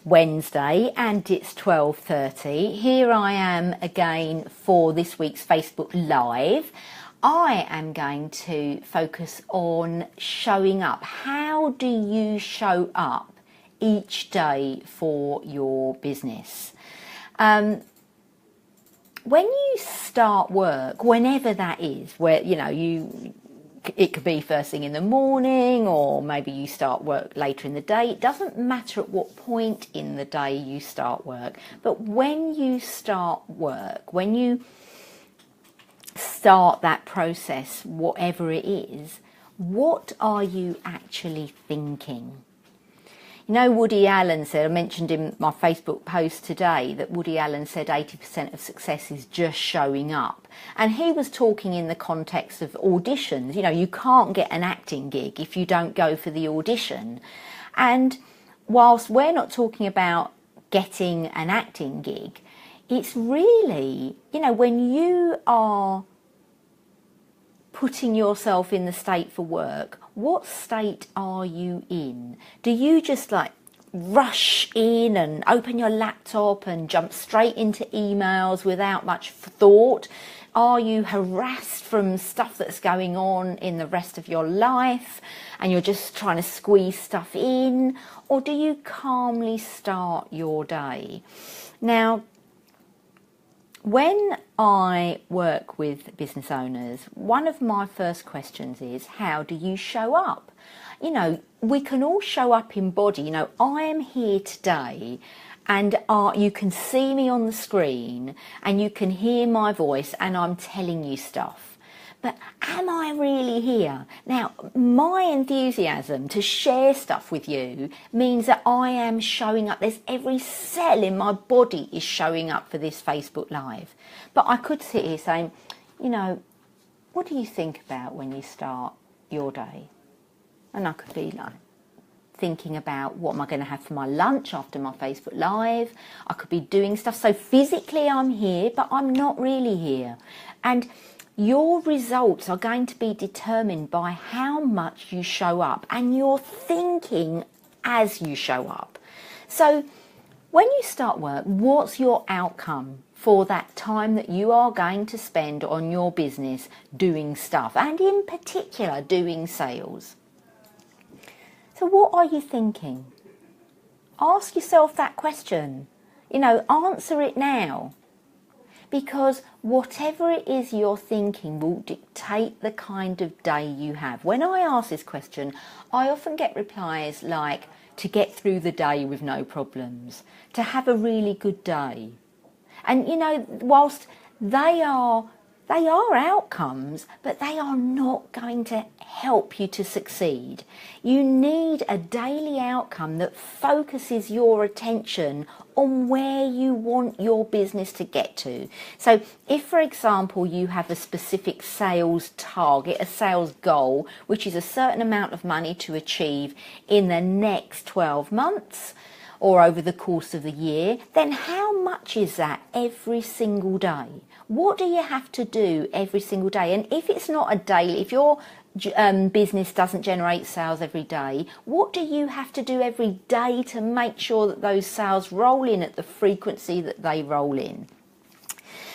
Wednesday and it's 12:30. Here I am again for this week's Facebook Live. I am going to focus on showing up. How do you show up each day for your business? When you start work, whenever that is, where it could be first thing in the morning, or maybe you start work later in the day. It doesn't matter at what point in the day you start work, but when you start work, when you start that process, whatever it is, what are you actually thinking? You know, Woody Allen said, I mentioned in my Facebook post today that Woody Allen said 80% of success is just showing up. And he was talking in the context of auditions. You know, you can't get an acting gig if you don't go for the audition. And whilst we're not talking about getting an acting gig, it's really, when you are putting yourself in the state for work, what state are you in? Do you just rush in and open your laptop and jump straight into emails without much thought? Are you harassed from stuff that's going on in the rest of your life and you're just trying to squeeze stuff in? Or do you calmly start your day? Now, when I work with business owners, one of my first questions is, how do you show up? We can all show up in body. I am here today and you can see me on the screen and you can hear my voice and I'm telling you stuff. But am I really here? Now, my enthusiasm to share stuff with you means that I am showing up. There's every cell in my body is showing up for this Facebook Live. But I could sit here saying, what do you think about when you start your day? And I could be thinking about what am I going to have for my lunch after my Facebook Live. I could be doing stuff. So physically I'm here, but I'm not really here. And your results are going to be determined by how much you show up and your thinking as you show up. So when you start work, what's your outcome for that time that you are going to spend on your business doing stuff, and in particular doing sales? So what are you thinking? Ask yourself that question. Answer it now. Because whatever it is you're thinking will dictate the kind of day you have. When I ask this question, I often get replies like, to get through the day with no problems, to have a really good day. And whilst they are outcomes, but they are not going to help you to succeed. You need a daily outcome that focuses your attention on where you want your business to get to. So if, for example, you have a specific sales target, a sales goal, which is a certain amount of money to achieve in the next 12 months, or over the course of the year, then how much is that every single day? What do you have to do every single day? And if it's not a daily, if your business doesn't generate sales every day, what do you have to do every day to make sure that those sales roll in at the frequency that they roll in?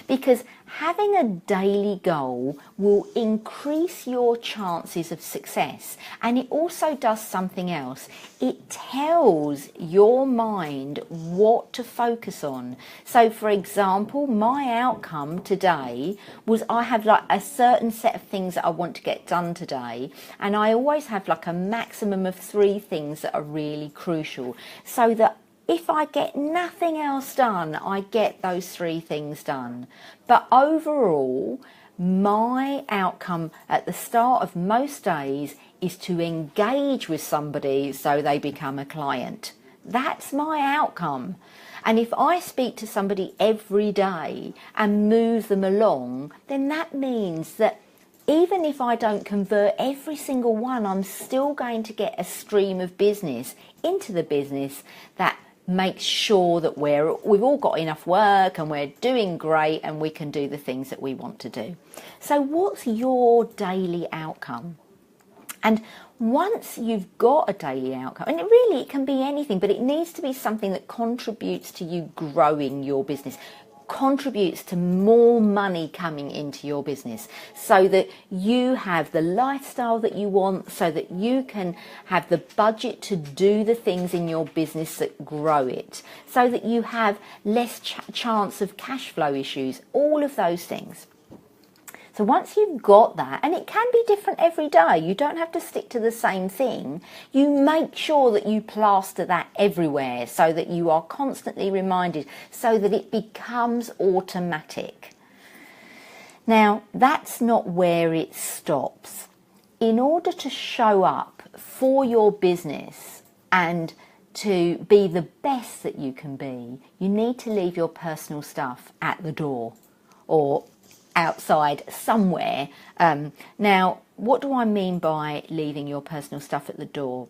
Because having a daily goal will increase your chances of success, and it also does something else. It tells your mind what to focus on. So for example, my outcome today was I have a certain set of things that I want to get done today, and I always have a maximum of 3 things that are really crucial, so that if I get nothing else done, I get those 3 things done. But overall, my outcome at the start of most days is to engage with somebody so they become a client. That's my outcome. And if I speak to somebody every day and move them along, then that means that even if I don't convert every single one, I'm still going to get a stream of business into the business that makes sure that we've all got enough work and we're doing great and we can do the things that we want to do. So what's your daily outcome? And once you've got a daily outcome, and it can be anything, but it needs to be something that contributes to you growing your business, contributes to more money coming into your business, so that you have the lifestyle that you want, so that you can have the budget to do the things in your business that grow it, so that you have less chance of cash flow issues, all of those things. So once you've got that, and it can be different every day, you don't have to stick to the same thing, you make sure that you plaster that everywhere so that you are constantly reminded, so that it becomes automatic. Now, that's not where it stops. In order to show up for your business and to be the best that you can be, you need to leave your personal stuff at the door or outside somewhere. Now, what do I mean by leaving your personal stuff at the door?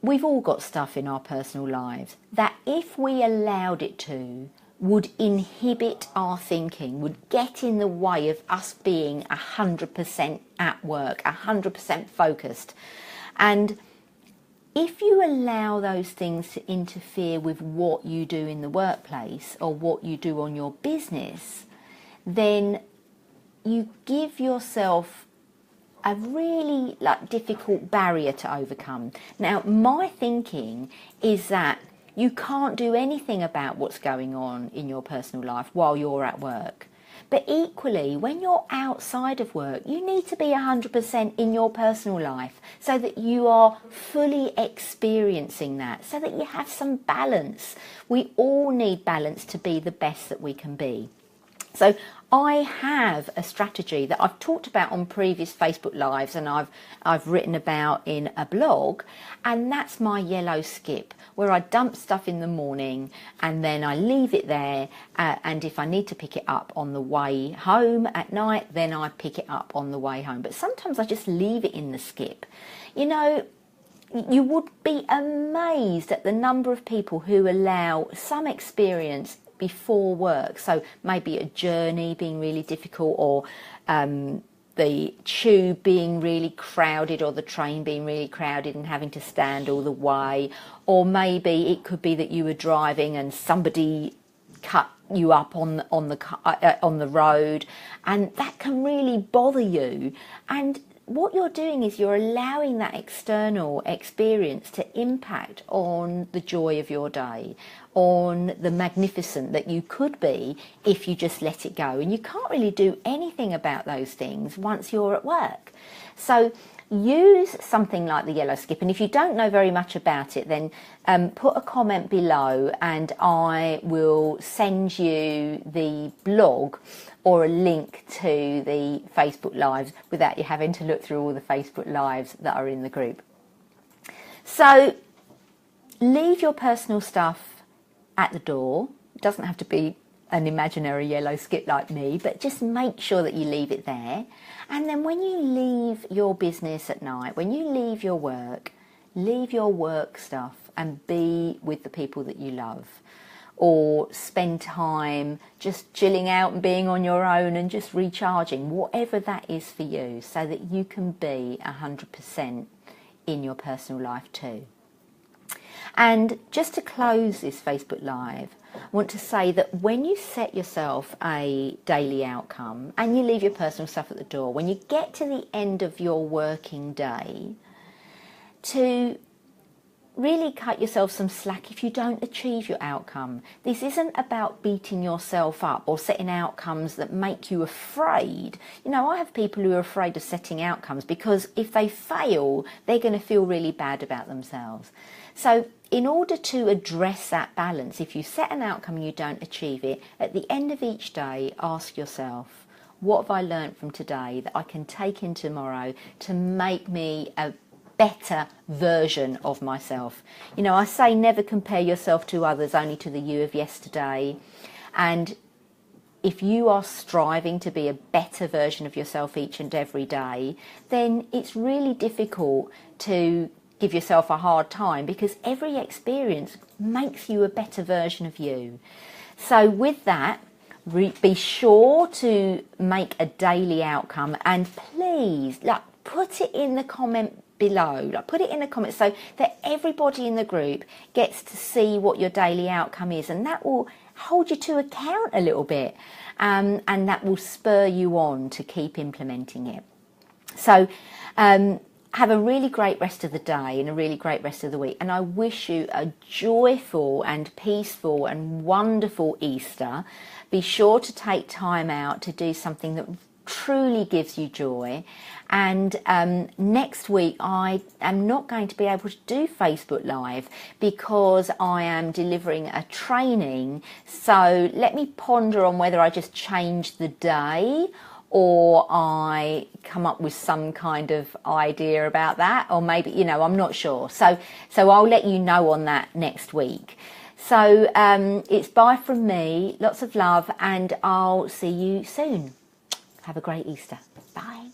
We've all got stuff in our personal lives that, if we allowed it to, would inhibit our thinking, would get in the way of us being 100% at work, 100% focused. And if you allow those things to interfere with what you do in the workplace or what you do on your business, then you give yourself a really difficult barrier to overcome. Now, my thinking is that you can't do anything about what's going on in your personal life while you're at work. But equally, when you're outside of work, you need to be 100% in your personal life so that you are fully experiencing that, so that you have some balance. We all need balance to be the best that we can be. So I have a strategy that I've talked about on previous Facebook Lives, and I've written about in a blog, and that's my yellow skip, where I dump stuff in the morning and then I leave it there, and if I need to pick it up on the way home at night, then I pick it up on the way home. But sometimes I just leave it in the skip. You know, you would be amazed at the number of people who allow some experience before work, so maybe a journey being really difficult, or the tube being really crowded, or the train being really crowded and having to stand all the way, or maybe it could be that you were driving and somebody cut you up on the road, and that can really bother you. And what you're doing is you're allowing that external experience to impact on the joy of your day, on the magnificent that you could be if you just let it go. And you can't really do anything about those things once you're at work. So use something like the yellow skip, and if you don't know very much about it, then put a comment below and I will send you the blog or a link to the Facebook Lives without you having to look through all the Facebook Lives that are in the group. So leave your personal stuff at the door. It doesn't have to be an imaginary yellow skip like me, but just make sure that you leave it there. And then when you leave your business at night, when you leave your work stuff and be with the people that you love, or spend time just chilling out and being on your own and just recharging, whatever that is for you, so that you can be 100% in your personal life too. And just to close this Facebook Live, I want to say that when you set yourself a daily outcome and you leave your personal stuff at the door, when you get to the end of your working day, to really cut yourself some slack if you don't achieve your outcome. This isn't about beating yourself up or setting outcomes that make you afraid. You know, I have people who are afraid of setting outcomes because if they fail, they're going to feel really bad about themselves. So in order to address that balance, if you set an outcome and you don't achieve it, at the end of each day, ask yourself, what have I learned from today that I can take in tomorrow to make me a better version of myself? You know, I say never compare yourself to others, only to the you of yesterday. And if you are striving to be a better version of yourself each and every day, then it's really difficult to give yourself a hard time, because every experience makes you a better version of you. So with that, be sure to make a daily outcome, and please, put it in the comment below, like put it in the comments so that everybody in the group gets to see what your daily outcome is, and that will hold you to account a little bit, and that will spur you on to keep implementing it. So have a really great rest of the day and a really great rest of the week, and I wish you a joyful and peaceful and wonderful Easter. Be sure to take time out to do something that truly gives you joy. And next week I am not going to be able to do Facebook Live because I am delivering a training. So let me ponder on whether I just change the day or I come up with some kind of idea about that, or maybe, you know, I'm not sure. So I'll let you know on that next week. So it's bye from me, lots of love, and I'll see you soon. Have a great Easter. Bye.